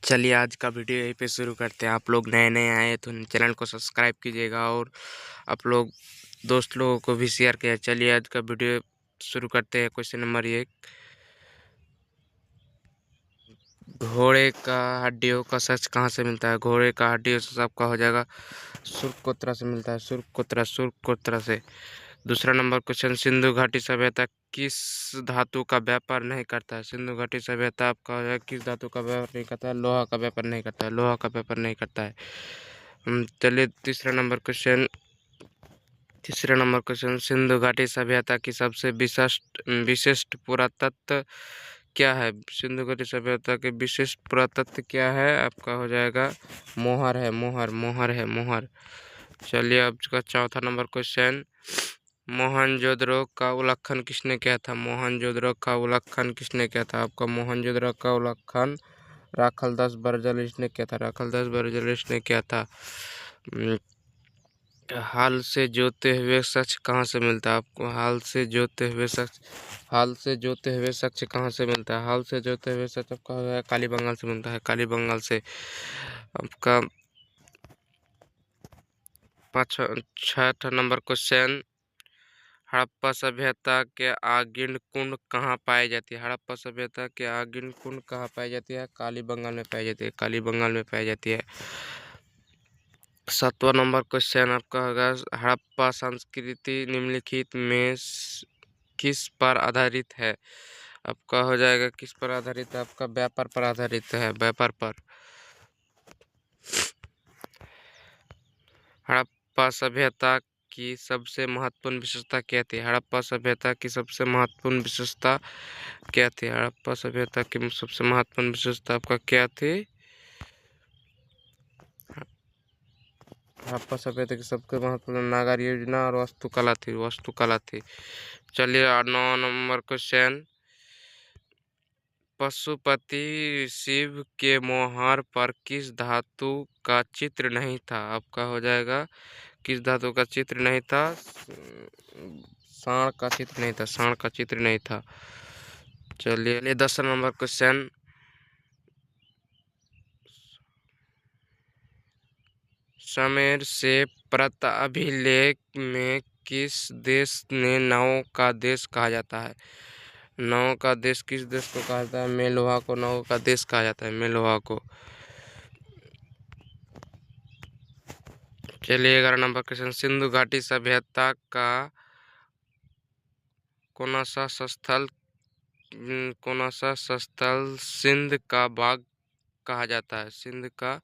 चलिए आज का वीडियो यहीं पे शुरू करते हैं। आप लोग नए नए आए तो चैनल को सब्सक्राइब कीजिएगा और आप लोग दोस्त लोगों को भी शेयर किया। चलिए आज का वीडियो शुरू करते हैं। क्वेश्चन नंबर 1, घोड़े का हड्डियों का सच कहाँ से मिलता है? घोड़े का हड्डियों से आपका हो जाएगा सुर्खकोत्रा से मिलता है। सुर्खकोत्रा से। दूसरा नंबर क्वेश्चन, सिंधु घाटी सभ्यता किस धातु का व्यापार नहीं करता है? सिंधु घाटी सभ्यता आपका हो जाएगा किस धातु का व्यापार नहीं करता है? लोहा का व्यापार नहीं करता है। लोहा का व्यापार नहीं करता है। चलिए तीसरा नंबर क्वेश्चन, सिंधु घाटी सभ्यता की सबसे विशिष्ट पुरातत्व क्या है? सिंधु घाटी सभ्यता के विशिष्ट पुरातत्व क्या है? आपका हो जाएगा मोहर है। मोहर। चलिए अब का चौथा नंबर क्वेश्चन, मोहनजोदड़ो का उल्लेखन किसने किया था? मोहनजोदड़ो का उल्लेखन किसने किया था? आपका मोहनजोदड़ो का उल्लेखन राखालदास बर्जलिस ने किया था। राखालदास बर्जलिस ने किया था। हाल से जोते हुए शख्स कहाँ से मिलता है? आपको हाल से जोते हुए शख्स कहाँ से मिलता है? हाल से जोते हुए शख्स आपका कालीबंगाल से मिलता है। कालीबंगाल से। आपका छठा नंबर क्वेश्चन, हड़प्पा सभ्यता के आगिन कुंड कहाँ पाई जाती है? हड़प्पा सभ्यता के आगिन कुंड कहाँ पाई जाती है? कालीबंगाल में पाई जाती है। कालीबंगाल में पाई जाती है। सातवां नंबर क्वेश्चन आपका होगा, हड़प्पा संस्कृति निम्नलिखित में किस पर आधारित है? आपका हो जाएगा किस पर आधारित है? आपका व्यापार पर आधारित है। व्यापार पर। हड़प्पा सभ्यता की सबसे महत्वपूर्ण विशेषता क्या थी? हड़प्पा सभ्यता की सबसे महत्वपूर्ण विशेषता क्या थी? हड़प्पा सभ्यता की सबसे महत्वपूर्ण विशेषता आपका क्या थी? हड़प्पा सभ्यता की सबसे महत्वपूर्ण नागर योजना और वास्तुकला थी। चलिए 9 नंबर क्वेश्चन, पशुपति शिव के मोहर पर किस धातु का चित्र नहीं था? आपका हो जाएगा किस धातु का चित्र नहीं था? सांड का चित्र नहीं था। चलिए 10 नंबर क्वेश्चन, समेर से प्रत अभिलेख में किस देश ने नावों का देश कहा जाता है? नावों का देश किस देश को कहा जाता है? मेलुहा को नावों का देश कहा जाता है। मेलुहा को। चलिए 11 नंबर क्वेश्चन, सिंधु घाटी सभ्यता का कौन सा स्थल सिंध का बाग कहा जाता है? सिंध का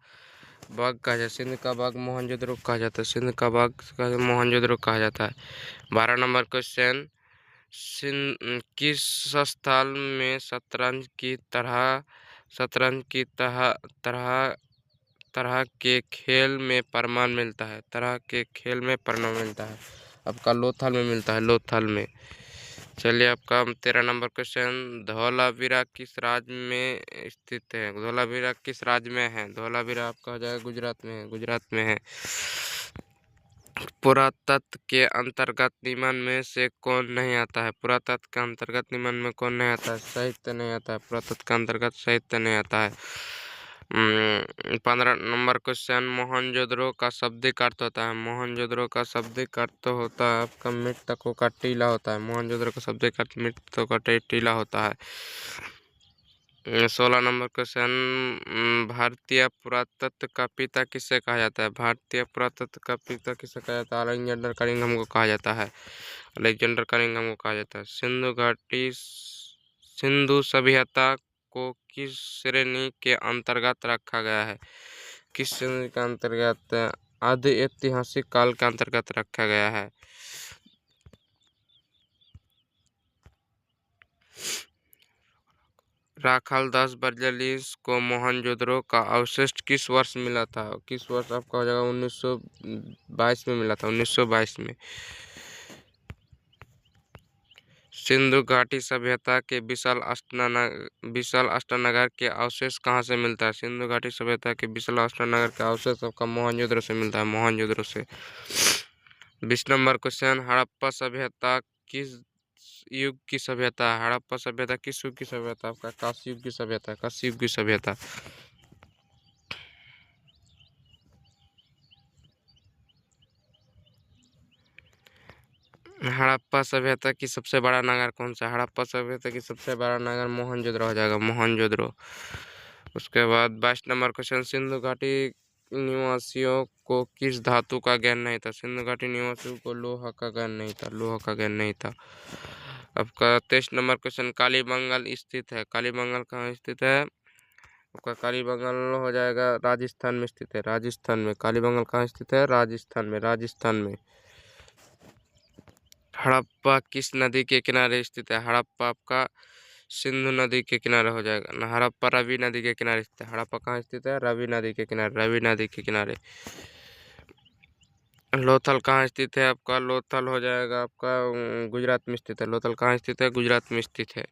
बाग मोहनजोदड़ो कहा जाता है। सिंध का बाग मोहनजोदड़ो कहा जाता है। 12 नंबर क्वेश्चन, किस स्थल में शतरंज की तरह के खेल में प्रमाण मिलता है? आपका लोथल में मिलता है। लोथल में। चलिए आपका 13 नंबर क्वेश्चन, धौलावीरा किस राज्य में स्थित है? धौलावीरा किस राज्य में है? धौलावीरा आपका हो जाएगा गुजरात में है। पुरातत्व के अंतर्गत निम्न में से कौन नहीं आता है? पुरातत्व के अंतर्गत निम्न में कौन नहीं आता है? साहित्य नहीं आता है। पुरातत्व के अंतर्गत साहित्य नहीं आता है। 15 नंबर क्वेश्चन, मोहनजोदड़ो का शाब्दिक अर्थ होता है। मोहनजोदड़ो का शाब्दिक अर्थ होता है आपका मृतकों का टीला होता है। मोहनजोदड़ो का शाब्दिक अर्थ मृतकों का टीला होता है। 16 नंबर क्वेश्चन, भारतीय पुरातत्व का पिता किसे कहा जाता है? भारतीय पुरातत्व का पिता किसे कहा जाता है? अलेक्जेंडर कनिंघम को कहा जाता है। सिंधु सभ्यता को किस श्रेणी के अंतर्गत रखा गया है? किस श्रेणी के अंतर्गत? आदि ऐतिहासिक काल के अंतर्गत रखा गया है। राखालदास बर्जलिस को मोहनजोदड़ो का अवशेष किस वर्ष मिला था? किस वर्ष आपका हो जाएगा? 1922 में मिला था। 1922 में। सिंधु घाटी सभ्यता के विशाल अष्टनगर के अवशेष कहाँ से मिलता है? सिंधु घाटी सभ्यता के विशाल अष्टनगर के अवशेष आपका मोहनजोदड़ो से मिलता है। मोहनजोदड़ो से। 20 नंबर क्वेश्चन, हड़प्पा सभ्यता किस युग की सभ्यता है? हड़प्पा सभ्यता किस युग की सभ्यता? आपका कांस्य युग की सभ्यता। हड़प्पा सभ्यता की सबसे बड़ा नगर कौन सा? हड़प्पा सभ्यता की सबसे बड़ा नगर मोहनजोदड़ो हो जाएगा, मोहनजोदड़ो। उसके बाद 22 नंबर क्वेश्चन, सिंधु घाटी निवासियों को किस धातु का ज्ञान नहीं था? सिंधु घाटी निवासियों को लोहा का ज्ञान नहीं था, लोहा का ज्ञान नहीं था। आपका 23 नंबर क्वेश्चन, कालीबंगल स्थित है, कालीबंगल कहाँ स्थित है? आपका कालीबंगल हो जाएगा राजस्थान में स्थित है, राजस्थान में। कालीबंगल कहाँ स्थित है? राजस्थान में, राजस्थान में। हड़प्पा किस नदी के किनारे स्थित है? हड़प्पा आपका सिंधु नदी के किनारे हो जाएगा ना। हड़प्पा रावी नदी के किनारे स्थित है। हड़प्पा कहाँ स्थित है? रावी नदी के किनारे, रावी नदी के किनारे। लोथल कहाँ स्थित है? आपका लोथल हो जाएगा आपका गुजरात में स्थित है। लोथल कहाँ स्थित है? गुजरात में स्थित है।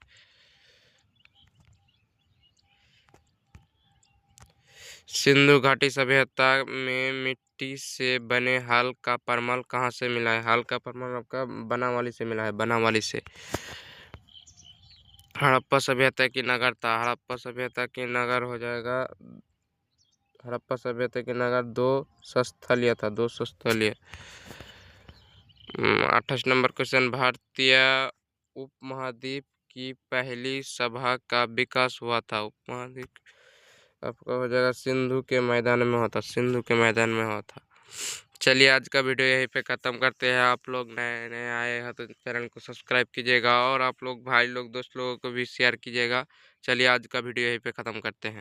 सिंधु घाटी सभ्यता में मिट्टी से बने हाल का प्रमाण कहाँ से मिला है? हाल का प्रमाण आपका बनावाली से मिला है, बनावाली से। हड़प्पा सभ्यता की नगर था, हड़प्पा सभ्यता की नगर हो जाएगा, हड़प्पा सभ्यता की नगर 2 स्थलीय था, 2 स्थलीय। 28 नंबर क्वेश्चन, भारतीय उपमहाद्वीप की पहली सभा का विकास हुआ था? उपमहाद्वीप आपका हो जाएगा सिंधु के मैदान में हुआ था, सिंधु के मैदान में हुआ था। चलिए आज का वीडियो यहीं पे ख़त्म करते हैं। आप लोग नए नए आए हैं तो चैनल को सब्सक्राइब कीजिएगा और आप लोग भाई लोग दोस्त लोगों को भी शेयर कीजिएगा। चलिए आज का वीडियो यहीं पे ख़त्म करते हैं।